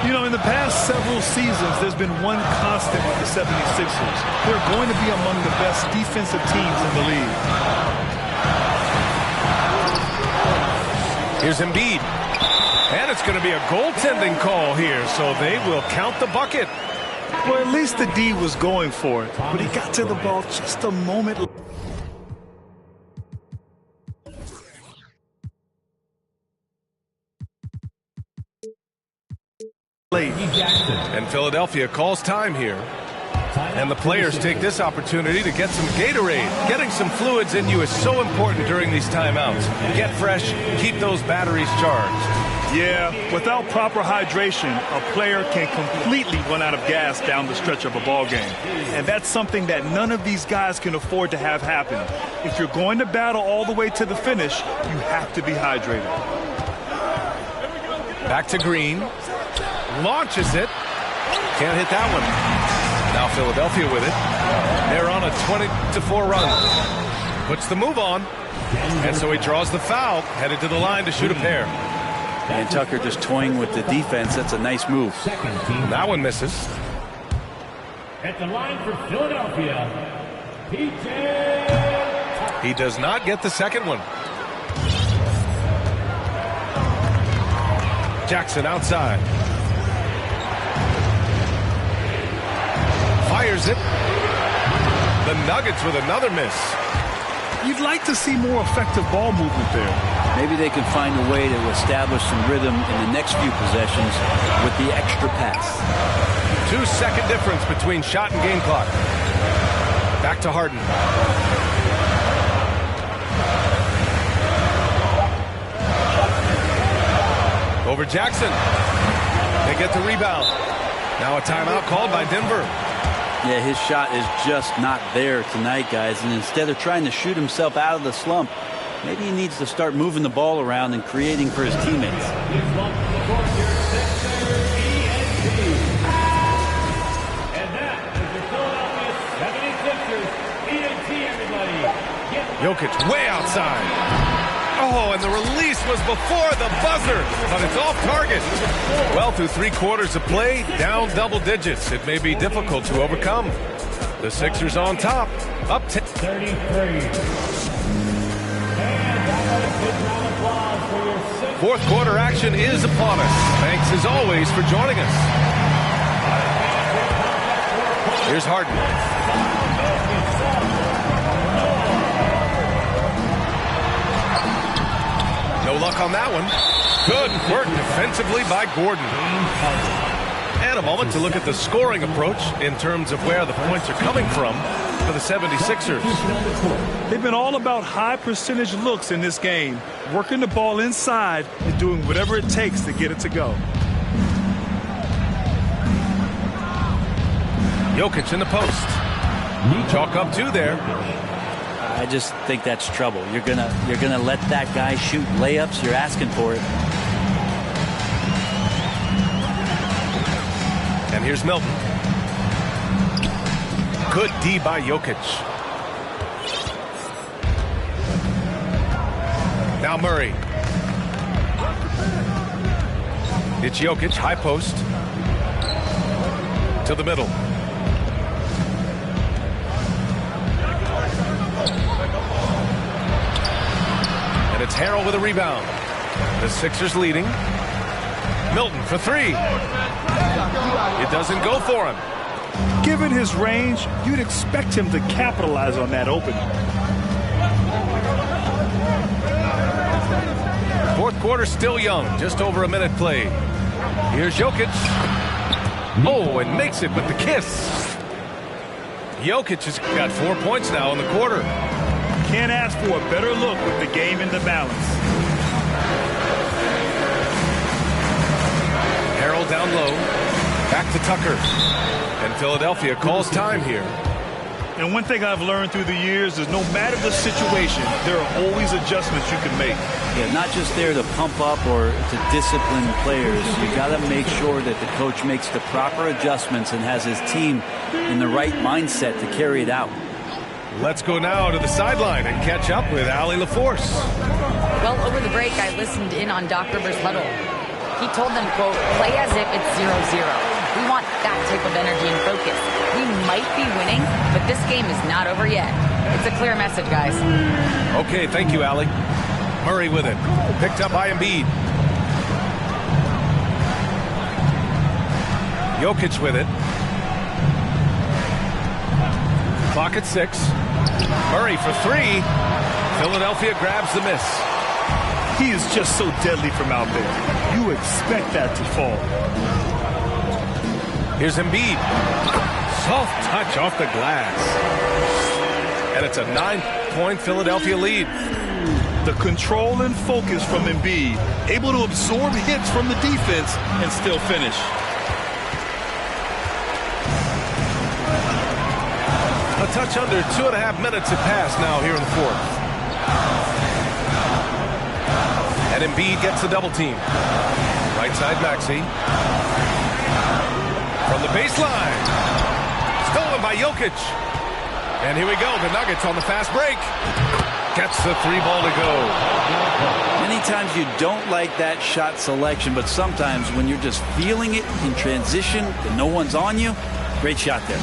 You know, in the past several seasons, there's been one constant with the 76ers. They're going to be among the best defensive teams in the league. Here's Embiid. And it's going to be a goaltending call here, so they will count the bucket. Well, at least the D was going for it, but he got to the ball just a moment late. And Philadelphia calls time here. And the players take this opportunity to get some Gatorade. Getting some fluids in you is so important during these timeouts. Get fresh, keep those batteries charged. Yeah, without proper hydration, a player can completely run out of gas down the stretch of a ball game. And that's something that none of these guys can afford to have happen. If you're going to battle all the way to the finish, you have to be hydrated. Back to Green. Launches it. Can't hit that one. Now Philadelphia with it. They're on a 20-4 run. Puts the move on. And so he draws the foul. Headed to the line to shoot a pair. And Tucker just toying with the defense. That's a nice move. That one misses. At the line for Philadelphia, PJ. He does not get the second one. Jackson outside. Fires it. The Nuggets with another miss. You'd like to see more effective ball movement there. Maybe they can find a way to establish some rhythm in the next few possessions with the extra pass. 2-second difference between shot and game clock. Back to Harden. Over Jackson. They get the rebound. Now a timeout called by Denver. Yeah, his shot is just not there tonight, guys. And instead of trying to shoot himself out of the slump, maybe he needs to start moving the ball around and creating for his teammates. Jokic way outside. Oh, and the release was before the buzzer, but it's off target. Well, through 3 quarters of play, down double digits. It may be difficult to overcome. The Sixers on top, up 10. 33. Fourth quarter action is upon us. Thanks as always for joining us. Here's Harden. No luck on that one. Good work defensively by Gordon. And a moment to look at the scoring approach in terms of where the points are coming from for the 76ers. They've been all about high percentage looks in this game, working the ball inside and doing whatever it takes to get it to go. Jokic in the post. Chalk up 2 there. I just think that's trouble. You're gonna let that guy shoot layups. You're asking for it. And here's Milton. Good D by Jokic. Now Murray. It's Jokic, high post. To the middle. And it's Harrell with a rebound. The Sixers leading. Milton for 3. It doesn't go for him. Given his range, you'd expect him to capitalize on that opening. Fourth quarter still young, just over a minute played. Here's Jokic. Oh, and makes it with the kiss. Jokic has got 4 points now in the quarter. Can't ask for a better look with the game in the balance. Harrell down low. Back to Tucker. And Philadelphia calls time here. And one thing I've learned through the years is no matter the situation, there are always adjustments you can make. Yeah, not just there to pump up or to discipline players. You got to make sure that the coach makes the proper adjustments and has his team in the right mindset to carry it out. Let's go now to the sideline and catch up with Allie LaForce. Well, over the break, I listened in on Doc Rivers' huddle. He told them, quote, play as if it's 0-0. We want that type of energy and focus. We might be winning, but this game is not over yet. It's a clear message, guys. Okay, thank you, Allie. Murray with it. Picked up by Embiid. Jokic with it. Clock at 6. Murray for 3. Philadelphia grabs the miss. He is just so deadly from out there. You expect that to fall. Here's Embiid. Soft touch off the glass. And it's a 9-point Philadelphia lead. The control and focus from Embiid, able to absorb hits from the defense and still finish. A touch under 2.5 minutes have passed now here in the fourth. And Embiid gets the double team. Right side Maxey. From the baseline. Stolen by Jokic. And here we go. The Nuggets on the fast break. Gets the 3-ball to go. Many times you don't like that shot selection, but sometimes when you're just feeling it in transition and no one's on you, great shot there.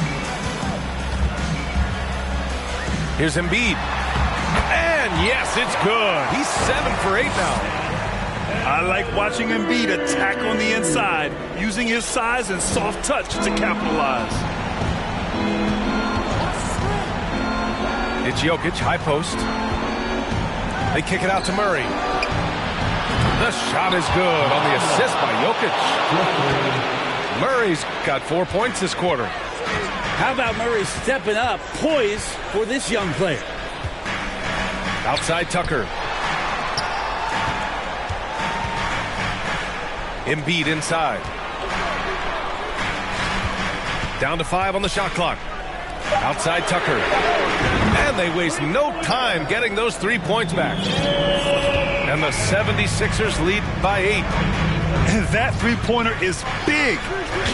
Here's Embiid. And yes, it's good. He's 7 for 8 now. I like watching Embiid attack on the inside, using his size and soft touch to capitalize. It's Jokic, high post. They kick it out to Murray. The shot is good on the assist by Jokic. Murray's got 4 points this quarter. How about Murray stepping up, poised for this young player? Outside Tucker. Embiid inside. Down to 5 on the shot clock. Outside Tucker. And they waste no time getting those 3 points back. And the 76ers lead by 8. And that three-pointer is big.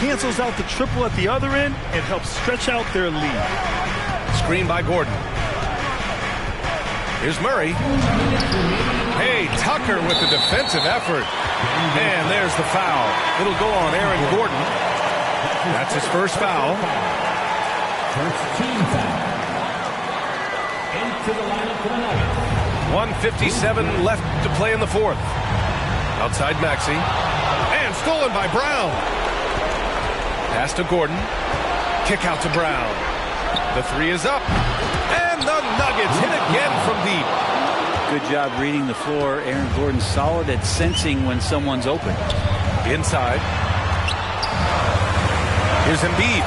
Cancels out the triple at the other end and helps stretch out their lead. Screen by Gordon. Here's Murray. Hey, Tucker with the defensive effort. And there's the foul. It'll go on Aaron Gordon. That's his first foul. First team foul. Into the lineup for the Nuggets. 1:57 left to play in the fourth. Outside Maxey. And stolen by Brown. Pass to Gordon. Kick out to Brown. The 3 is up. And the Nuggets hit again from deep. Good job reading the floor. Aaron Gordon solid at sensing when someone's open. Inside. Here's Embiid.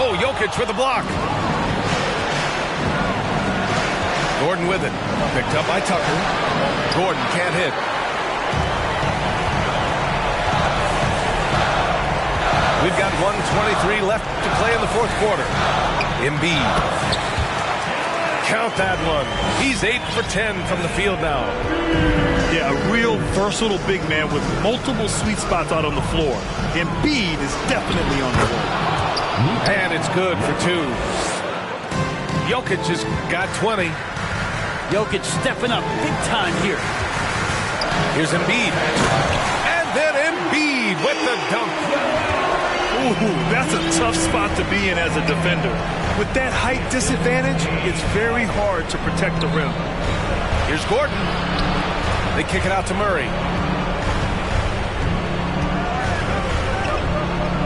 Oh, Jokic with a block. Gordon with it. Picked up by Tucker. Gordon can't hit. We've got 1:23 left to play in the fourth quarter. Embiid. Count that one. He's 8 for 10 from the field now. Yeah, a real versatile big man with multiple sweet spots out on the floor. Embiid is definitely on the roll. And it's good for 2. Jokic has got 20. Jokic stepping up big time here. Here's Embiid. And then Embiid with the dunk. Ooh, that's a tough spot to be in as a defender. With that height disadvantage, it's very hard to protect the rim. Here's Gordon. They kick it out to Murray.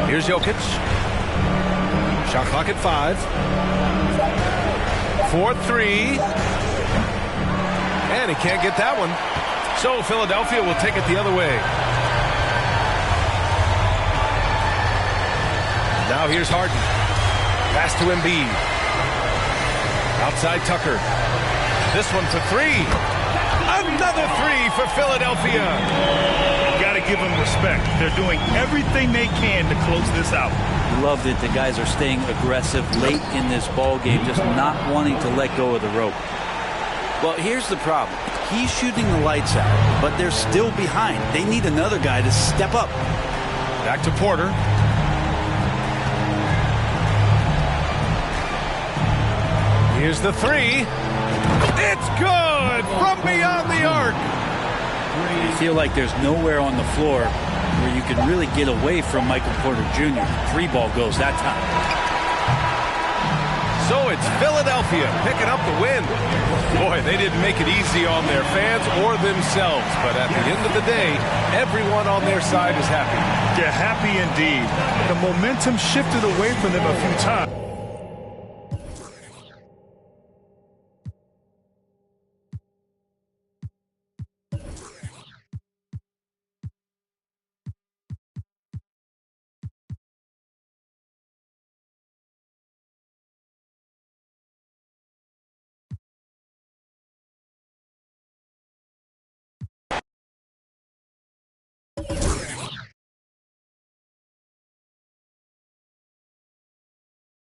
Here's Jokic. Shot clock at 5. 4-3. And he can't get that one. So Philadelphia will take it the other way. Now here's Harden. Pass to Embiid. Outside Tucker. This one for three. Another three for Philadelphia. Got to give them respect. They're doing everything they can to close this out. Love that the guys are staying aggressive late in this ball game, just not wanting to let go of the rope. Well, here's the problem. He's shooting the lights out, but they're still behind. They need another guy to step up. Back to Porter. Here's the three. It's good from beyond the arc. You feel like there's nowhere on the floor where you can really get away from Michael Porter Jr. Three ball goes that time. So it's Philadelphia picking up the win. Boy, they didn't make it easy on their fans or themselves, but at the end of the day, everyone on their side is happy. They're happy indeed. The momentum shifted away from them a few times.